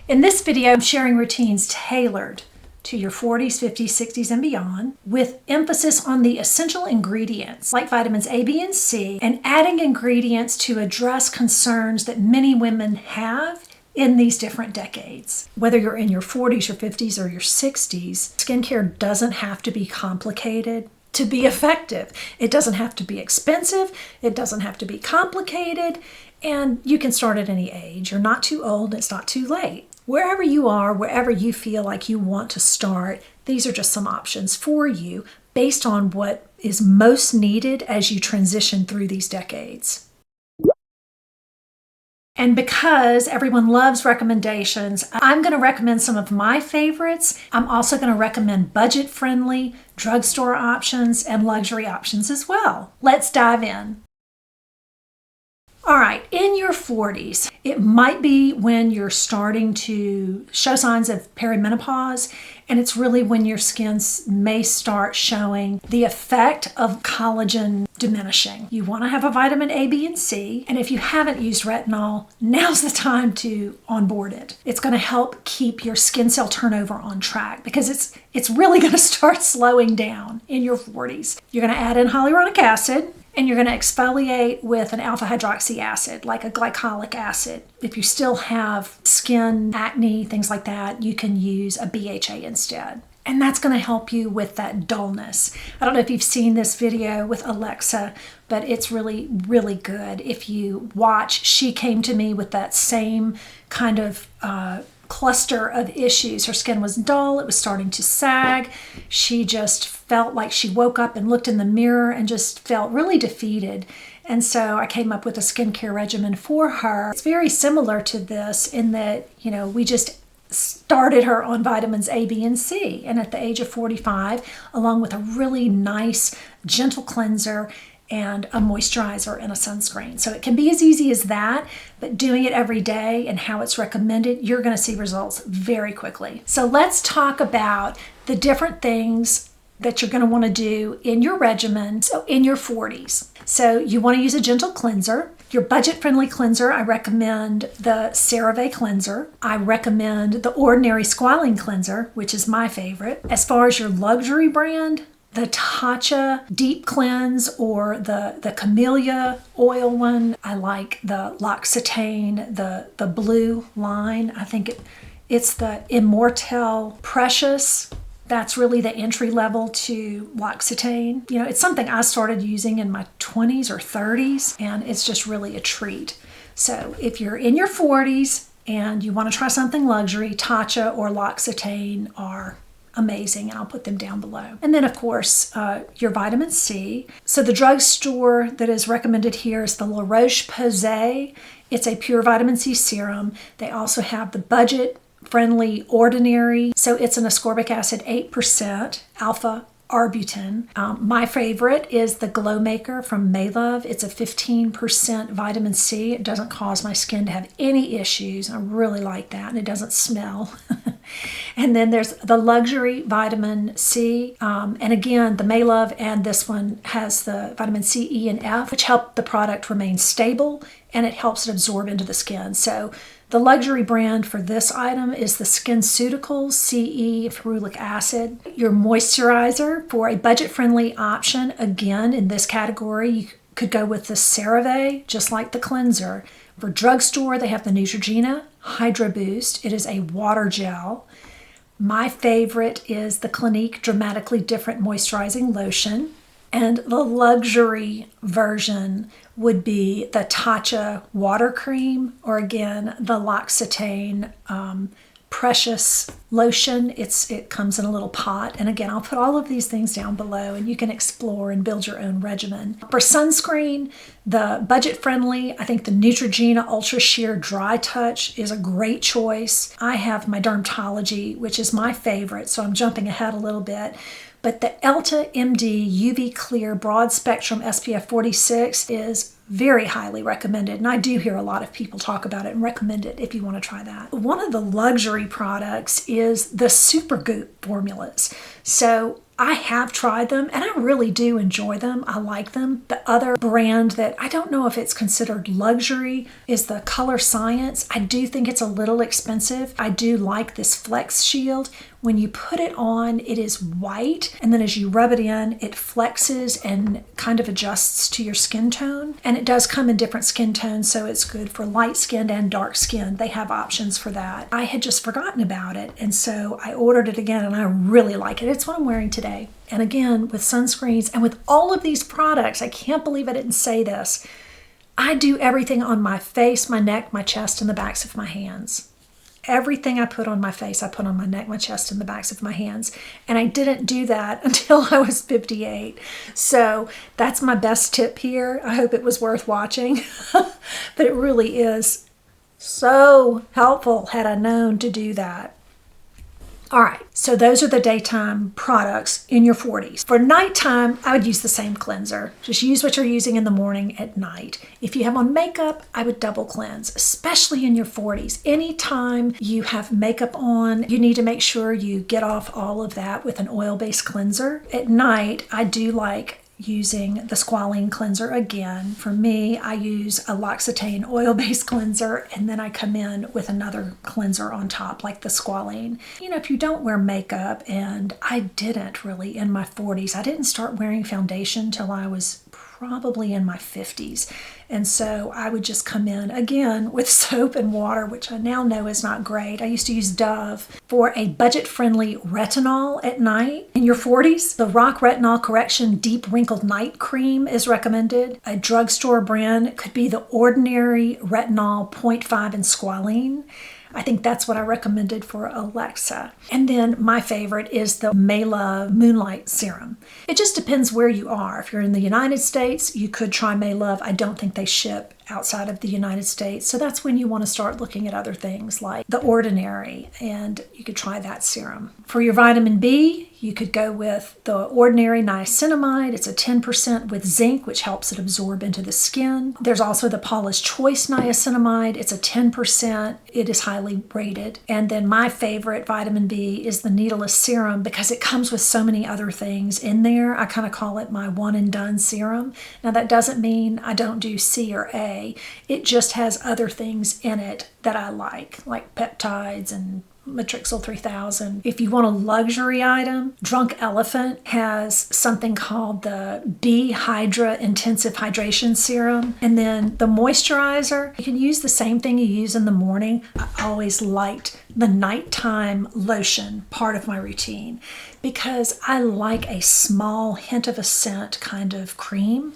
In this video, I'm sharing routines tailored to your 40s, 50s, 60s, and beyond, with emphasis on the essential ingredients like vitamins A, B, and C, and adding ingredients to address concerns that many women have in these different decades. Whether you're in your 40s, your 50s, or your 60s, skincare doesn't have to be complicated to be effective. It doesn't have to be expensive. It doesn't have to be complicated. And you can start at any age. You're not too old. It's not too late. Wherever you are, wherever you feel like you want to start, these are just some options for you based on what is most needed as you transition through these decades. And because everyone loves recommendations, I'm going to recommend some of my favorites. I'm also going to recommend budget-friendly drugstore options and luxury options as well. Let's dive in. All right, in your 40s, it might be when you're starting to show signs of perimenopause, and it's really when your skin may start showing the effect of collagen diminishing. You want to have a vitamin A, B, and C, and if you haven't used retinol, now's the time to onboard it. It's going to help keep your skin cell turnover on track because it's really going to start slowing down in your 40s. You're going to add in hyaluronic acid, and you're going to exfoliate with an alpha hydroxy acid, like a glycolic acid. If you still have skin acne, things like that, you can use a BHA instead. And that's going to help you with that dullness. I don't know if you've seen this video with Alexa, but it's really, really good. If you watch, she came to me with that same kind of cluster of issues. Her skin was dull, it was starting to sag. She just felt like she woke up and looked in the mirror and just felt really defeated. And so I came up with a skincare regimen for her. It's very similar to this in that, we just started her on vitamins A, B, and C. And at the age of 45, along with a really nice, gentle cleanser and a moisturizer and a sunscreen. So it can be as easy as that, but doing it every day and how it's recommended, you're going to see results very quickly. So let's talk about the different things that you're going to want to do in your regimen, so in your 40s. So you want to use a gentle cleanser. Your budget-friendly cleanser, I recommend the CeraVe cleanser. I recommend the Ordinary Squalene cleanser, which is my favorite. As far as your luxury brand, the Tatcha Deep Cleanse or the Camellia oil one. I like the L'Occitane, the blue line. I think it's the Immortelle Precious. That's really the entry level to L'Occitane. It's something I started using in my 20s or 30s, and it's just really a treat. So if you're in your 40s and you want to try something luxury, Tatcha or L'Occitane are amazing, and I'll put them down below. And then, of course, your vitamin C. So the drugstore that is recommended here is the La Roche-Posay. It's a pure vitamin C serum. They also have the budget-friendly Ordinary. So it's an ascorbic acid 8%, alpha arbutin. My favorite is the Glow Maker from Maylove. It's a 15% vitamin C. It doesn't cause my skin to have any issues. I really like that, and it doesn't smell. And then there's the Luxury Vitamin C. And again, the Maylove and this one has the vitamin C, E, and F, which help the product remain stable, and it helps it absorb into the skin. So the luxury brand for this item is the SkinCeuticals CE ferulic acid. Your moisturizer for a budget-friendly option, again, in this category, you could go with the CeraVe, just like the cleanser. For drugstore, they have the Neutrogena Hydro Boost. It is a water gel. My favorite is the Clinique Dramatically Different Moisturizing Lotion. And the luxury version would be the Tatcha Water Cream, or again, the L'Occitane Precious Lotion. It comes in a little pot. And again, I'll put all of these things down below, and you can explore and build your own regimen. For sunscreen, the budget-friendly, I think the Neutrogena Ultra Sheer Dry Touch is a great choice. I have my Dermatology, which is my favorite, so I'm jumping ahead a little bit. But the Elta MD UV Clear Broad Spectrum SPF 46 is very highly recommended. And I do hear a lot of people talk about it and recommend it if you want to try that. One of the luxury products is the Supergoop formulas. So I have tried them and I really do enjoy them. I like them. The other brand that I don't know if it's considered luxury is the Color Science. I do think it's a little expensive. I do like this Flex Shield. When you put it on, it is white, and then as you rub it in, it flexes and kind of adjusts to your skin tone. And it does come in different skin tones, so it's good for light skinned and dark skinned. They have options for that. I had just forgotten about it, and so I ordered it again, and I really like it. It's what I'm wearing today. And again, with sunscreens and with all of these products, I can't believe I didn't say this. I do everything on my face, my neck, my chest, and the backs of my hands. Everything I put on my face, I put on my neck, my chest, and the backs of my hands. And I didn't do that until I was 58. So that's my best tip here. I hope it was worth watching. But it really is so helpful had I known to do that. All right, so those are the daytime products in your 40s. For nighttime, I would use the same cleanser. Just use what you're using in the morning at night. If you have on makeup, I would double cleanse, especially in your 40s. Anytime you have makeup on, you need to make sure you get off all of that with an oil-based cleanser. At night, I do like using the squalene cleanser again. For me, I use a L'Occitane oil-based cleanser, and then I come in with another cleanser on top, like the squalene. You know, if you don't wear makeup, and I didn't really in my 40s, I didn't start wearing foundation till I was probably in my 50s. And so I would just come in again with soap and water, which I now know is not great. I used to use Dove for a budget-friendly retinol at night. In your 40s, the Rock Retinol Correction Deep Wrinkled Night Cream is recommended. A drugstore brand could be the Ordinary Retinol 0.5 in squalene. I think that's what I recommended for Alexa. And then my favorite is the Maylove Moonlight Serum. It just depends where you are. If you're in the United States, you could try Maylove. I don't think they ship outside of the United States. So that's when you want to start looking at other things like The Ordinary, and you could try that serum. For your vitamin B, you could go with the Ordinary Niacinamide. It's a 10% with zinc, which helps it absorb into the skin. There's also the Paula's Choice Niacinamide. It's a 10%. It is highly rated. And then my favorite vitamin B is the Needleless Serum because it comes with so many other things in there. I kind of call it my one and done serum. Now that doesn't mean I don't do C or A. It just has other things in it that I like peptides and Matrixyl 3000. If you want a luxury item, Drunk Elephant has something called the B Hydra Intensive Hydration Serum. And then the moisturizer, you can use the same thing you use in the morning. I always liked the nighttime lotion part of my routine because I like a small hint of a scent kind of cream.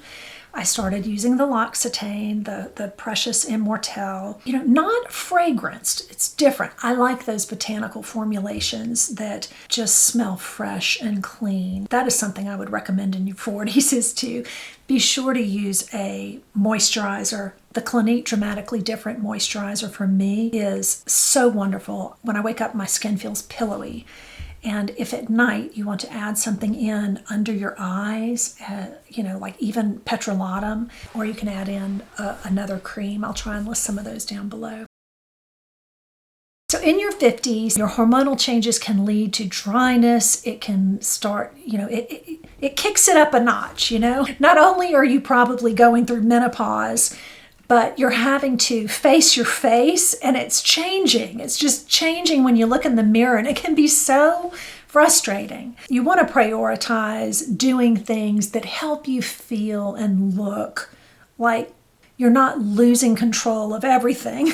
I started using the L'Occitane, the Precious Immortelle. You know, not fragranced. It's different. I like those botanical formulations that just smell fresh and clean. That is something I would recommend in your 40s, is to be sure to use a moisturizer. The Clinique Dramatically Different moisturizer for me is so wonderful. When I wake up, my skin feels pillowy. And if at night you want to add something in under your eyes, like even petrolatum, or you can add in another cream. I'll try and list some of those down below. So in your 50s, your hormonal changes can lead to dryness. It can start, it kicks it up a notch, Not only are you probably going through menopause, but you're having to face your face, and it's changing. It's just changing when you look in the mirror, and it can be so frustrating. You want to prioritize doing things that help you feel and look like you're not losing control of everything.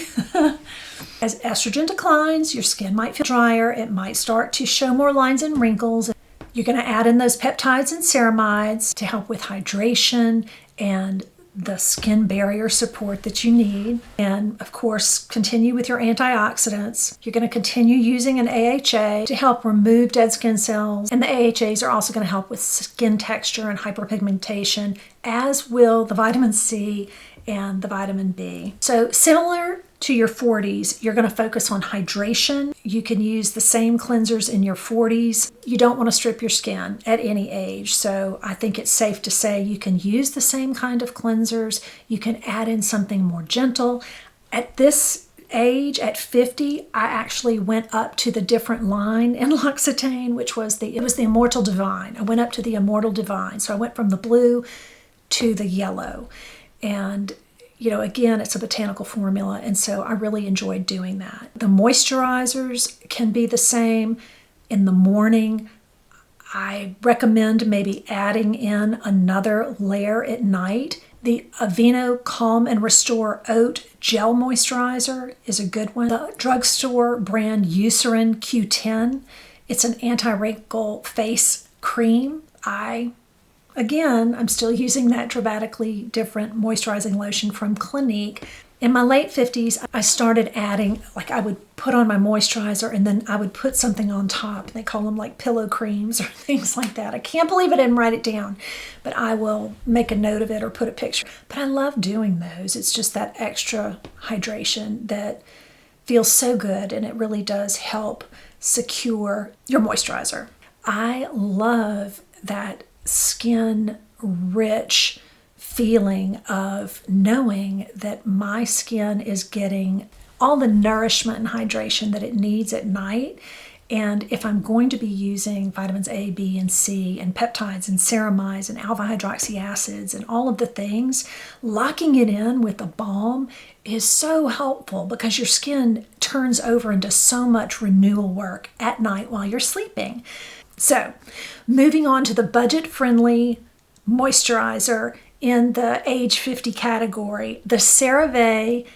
As estrogen declines, your skin might feel drier. It might start to show more lines and wrinkles. You're going to add in those peptides and ceramides to help with hydration and the skin barrier support that you need. And of course, continue with your antioxidants. You're going to continue using an AHA to help remove dead skin cells. And the AHAs are also going to help with skin texture and hyperpigmentation, as will the vitamin C and the vitamin B. So similar to your 40s, you're going to focus on hydration. You can use the same cleansers in your 40s. You don't want to strip your skin at any age. So I think it's safe to say you can use the same kind of cleansers. You can add in something more gentle. At this age, at 50, I actually went up to the different line in L'Occitane, which was the Immortal Divine. I went up to the Immortal Divine. So I went from the blue to the yellow. And, again, it's a botanical formula. And so I really enjoyed doing that. The moisturizers can be the same. In the morning, I recommend maybe adding in another layer at night. The Aveeno Calm and Restore Oat Gel Moisturizer is a good one. The drugstore brand Eucerin Q10. It's an anti-wrinkle face cream. I'm still using that dramatically different moisturizing lotion from Clinique. In my late 50s, I started adding, I would put on my moisturizer and then I would put something on top. They call them pillow creams or things like that. I can't believe I didn't write it down, but I will make a note of it or put a picture. But I love doing those. It's just that extra hydration that feels so good, and it really does help secure your moisturizer. I love that skin-rich feeling of knowing that my skin is getting all the nourishment and hydration that it needs at night. And if I'm going to be using vitamins A, B, and C, and peptides, and ceramides, and alpha hydroxy acids, and all of the things, locking it in with a balm is so helpful because your skin turns over into so much renewal work at night while you're sleeping. So, moving on to the budget-friendly moisturizer in the age 50 category, the CeraVe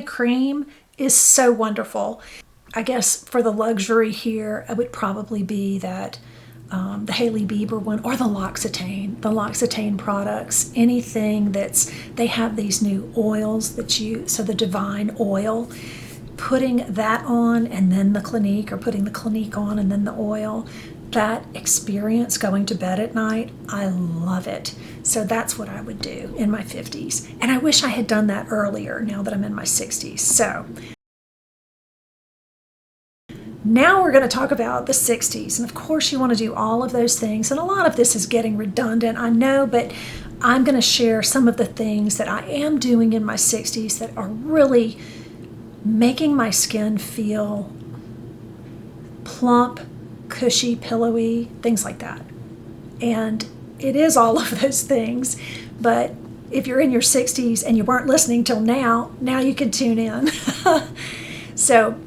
cream is so wonderful. I guess for the luxury here, it would probably be that the Hailey Bieber one or the L'Occitane products, anything they have these new oils so the Divine oil, putting that on and then the Clinique, or putting the Clinique on and then the oil, that experience going to bed at night, I love it. So that's what I would do in my 50s. And I wish I had done that earlier now that I'm in my 60s. So now we're going to talk about the 60s. And of course you want to do all of those things. And a lot of this is getting redundant, I know, but I'm going to share some of the things that I am doing in my 60s that are really making my skin feel plump, cushy, pillowy, things like that. And it is all of those things, but if you're in your 60s and you weren't listening till now you can tune in. So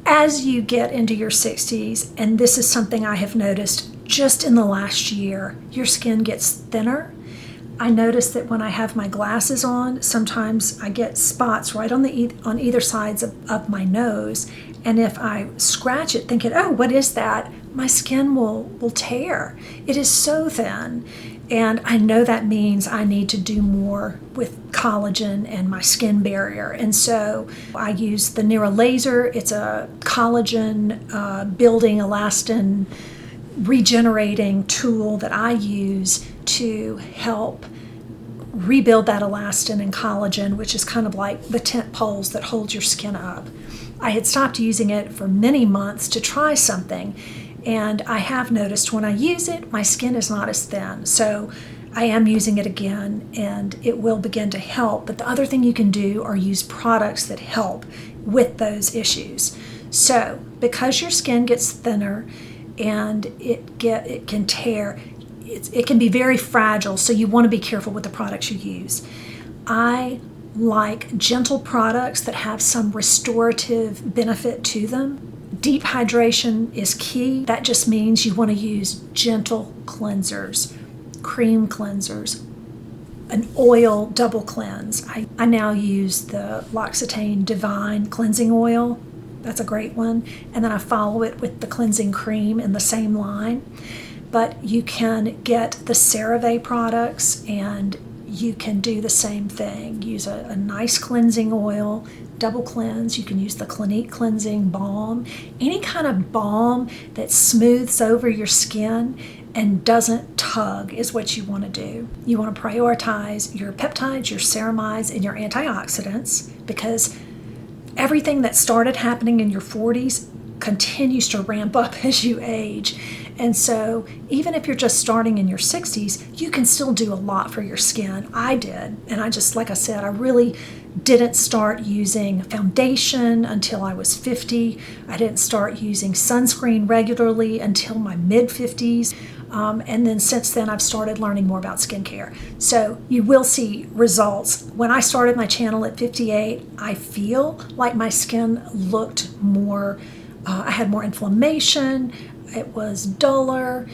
as you get into your 60s, and this is something I have noticed just in the last year, your skin gets thinner. I notice that when I have my glasses on, sometimes I get spots right on either sides of my nose. And if I scratch it thinking, oh, what is that? My skin will tear. It is so thin. And I know that means I need to do more with collagen and my skin barrier. And so I use the Nira Laser. It's a collagen building elastin regenerating tool that I use to help rebuild that elastin and collagen, which is kind of like the tent poles that hold your skin up. I had stopped using it for many months to try something, and I have noticed when I use it, my skin is not as thin. So I am using it again, and it will begin to help. But the other thing you can do are use products that help with those issues. So because your skin gets thinner and it can tear, it can be very fragile, so you want to be careful with the products you use. I like gentle products that have some restorative benefit to them. Deep hydration is key. That just means you want to use gentle cleansers, cream cleansers, an oil double cleanse. I now use the L'Occitane Divine cleansing oil. That's a great one. And then I follow it with the cleansing cream in the same line. But you can get the CeraVe products and you can do the same thing. Use a nice cleansing oil, double cleanse. You can use the Clinique cleansing balm. Any kind of balm that smooths over your skin and doesn't tug is what you want to do. You want to prioritize your peptides, your ceramides, and your antioxidants, because everything that started happening in your 40s continues to ramp up as you age. And so even if you're just starting in your 60s, you can still do a lot for your skin. I did. And I just, like I said, I really didn't start using foundation until I was 50. I didn't start using sunscreen regularly until my mid-50s. And then since then, I've started learning more about skincare. So you will see results. When I started my channel at 58, I feel like my skin looked more, I had more inflammation. It was duller.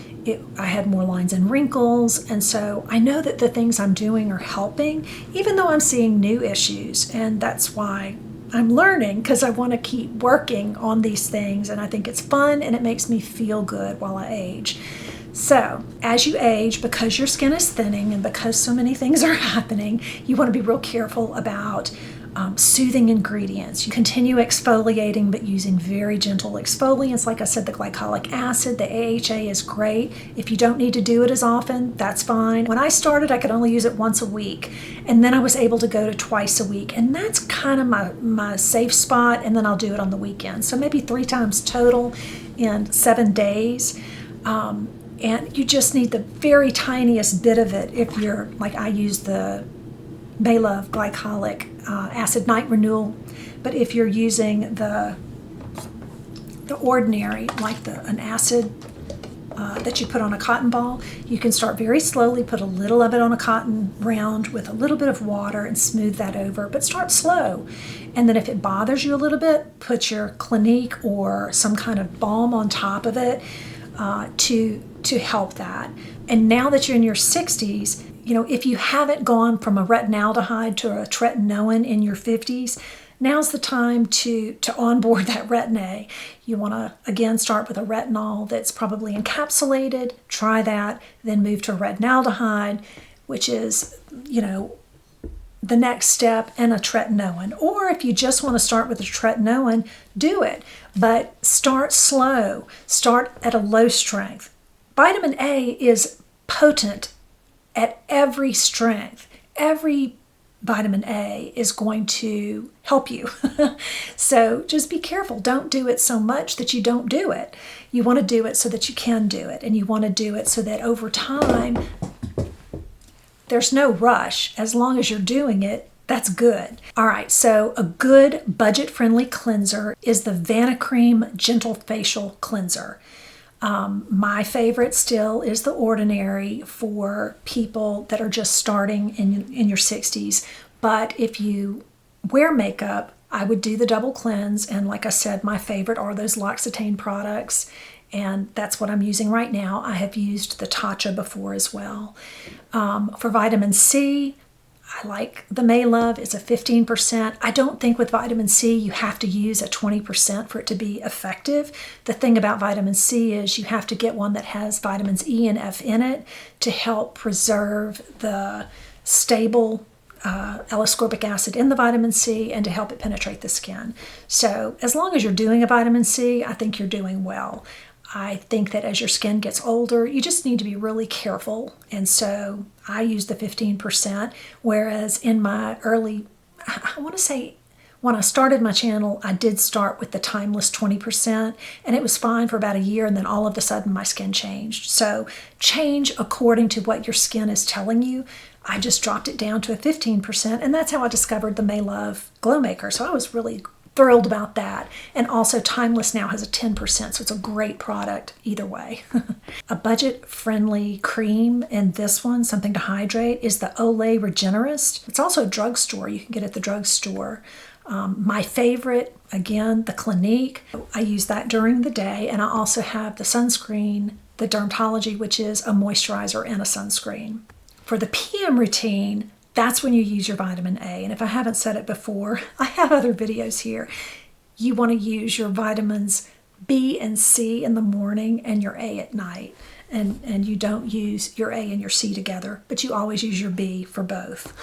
I had more lines and wrinkles. And so I know that the things I'm doing are helping, even though I'm seeing new issues. And that's why I'm learning, because I want to keep working on these things. And I think it's fun and it makes me feel good while I age. So as you age, because your skin is thinning and because so many things are happening, you want to be real careful about soothing ingredients. You continue exfoliating, but using very gentle exfoliants. Like I said, the glycolic acid, the AHA is great. If you don't need to do it as often, that's fine. When I started, I could only use it once a week. And then I was able to go to twice a week. And that's kind of my safe spot. And then I'll do it on the weekend. So maybe 3 times total in 7 days. And you just need the very tiniest bit of it if you're, like I use the Maylove glycolic acid night renewal. But if you're using the ordinary, like an acid that you put on a cotton ball, you can start very slowly, put a little of it on a cotton round with a little bit of water and smooth that over, but start slow. And then if it bothers you a little bit, put your Clinique or some kind of balm on top of it to help that. And now that you're in your 60s, you know, if you haven't gone from a retinaldehyde to a tretinoin in your 50s, now's the time to onboard that Retin-A. You want to, again, start with a retinol that's probably encapsulated, try that, then move to retinaldehyde, which is, you know, the next step, and a tretinoin. Or if you just want to start with a tretinoin, do it. But start slow. Start at a low strength. Vitamin A is potent at every strength. Every vitamin A is going to help you. So just be careful. Don't do it so much that you don't do it. You want to do it so that you can do it. And you want to do it so that over time, there's no rush. As long as you're doing it, that's good. All right, so a good budget-friendly cleanser is the Vanicream Gentle Facial Cleanser. My favorite still is the Ordinary for people that are just starting in your 60s. But if you wear makeup, I would do the double cleanse. And like I said, my favorite are those L'Occitane products. And that's what I'm using right now. I have used the Tatcha before as well. For vitamin C, I like the Maylove. It's a 15%. I don't think with vitamin C you have to use a 20% for it to be effective. The thing about vitamin C is you have to get one that has vitamins E and F in it to help preserve the stable L-ascorbic acid in the vitamin C and to help it penetrate the skin. So as long as you're doing a vitamin C, I think you're doing well. I think that as your skin gets older, you just need to be really careful. And so I use the 15%, whereas in my early, I want to say when I started my channel, I did start with the timeless 20%, and it was fine for about a year, and then all of a sudden my skin changed. So change according to what your skin is telling you. I just dropped it down to a 15%, and that's how I discovered the Maylove Glow Maker. So I was really thrilled about that. And also Timeless now has a 10%, so it's a great product either way. A budget-friendly cream, and this one, something to hydrate, is the Olay Regenerist. It's also a drugstore. You can get it at the drugstore. My favorite, again, the Clinique. I use that during the day, and I also have the Sunscreen, the Dermatology, which is a moisturizer and a sunscreen. For the PM routine, that's when you use your vitamin A. And if I haven't said it before, I have other videos here. You want to use your vitamins B and C in the morning and your A at night. And you don't use your A and your C together, but you always use your B for both.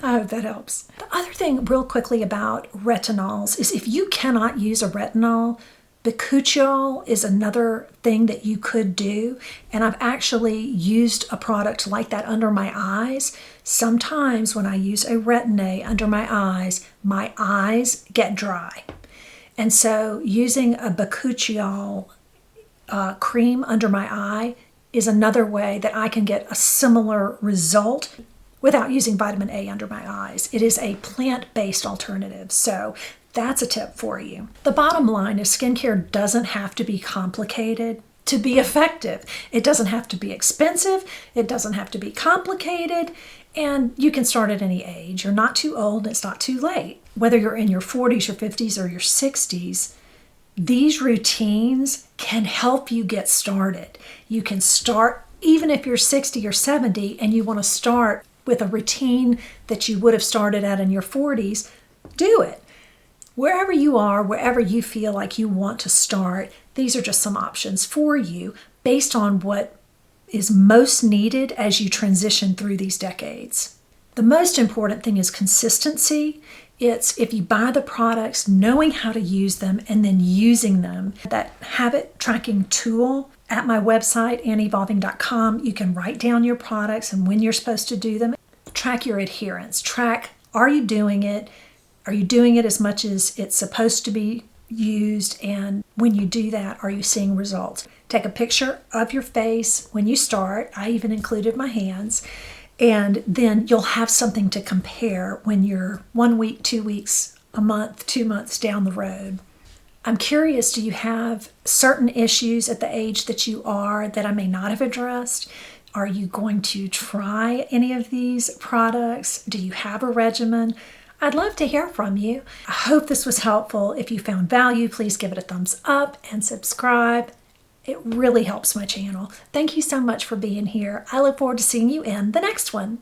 I hope that helps. The other thing real quickly about retinols is if you cannot use a retinol, bakuchiol is another thing that you could do, and I've actually used a product like that under my eyes. Sometimes when I use a Retin-A under my eyes get dry. And so using a bakuchiol cream under my eye is another way that I can get a similar result without using vitamin A under my eyes. It is a plant-based alternative, so that's a tip for you. The bottom line is skincare doesn't have to be complicated to be effective. It doesn't have to be expensive. It doesn't have to be complicated. And you can start at any age. You're not too old. It's not too late. Whether you're in your 40s, your 50s, or your 60s, these routines can help you get started. You can start even if you're 60 or 70 and you want to start with a routine that you would have started at in your 40s, do it. Wherever you are, wherever you feel like you want to start, these are just some options for you based on what is most needed as you transition through these decades. The most important thing is consistency. It's if you buy the products, knowing how to use them and then using them. That habit tracking tool at my website, AnnEvolving.com, you can write down your products and when you're supposed to do them. Track your adherence. Track, are you doing it? Are you doing it as much as it's supposed to be used? And when you do that, are you seeing results? Take a picture of your face when you start. I even included my hands. And then you'll have something to compare when you're 1 week, 2 weeks, a month, 2 months down the road. I'm curious, do you have certain issues at the age that you are that I may not have addressed? Are you going to try any of these products? Do you have a regimen? I'd love to hear from you. I hope this was helpful. If you found value, please give it a thumbs up and subscribe. It really helps my channel. Thank you so much for being here. I look forward to seeing you in the next one.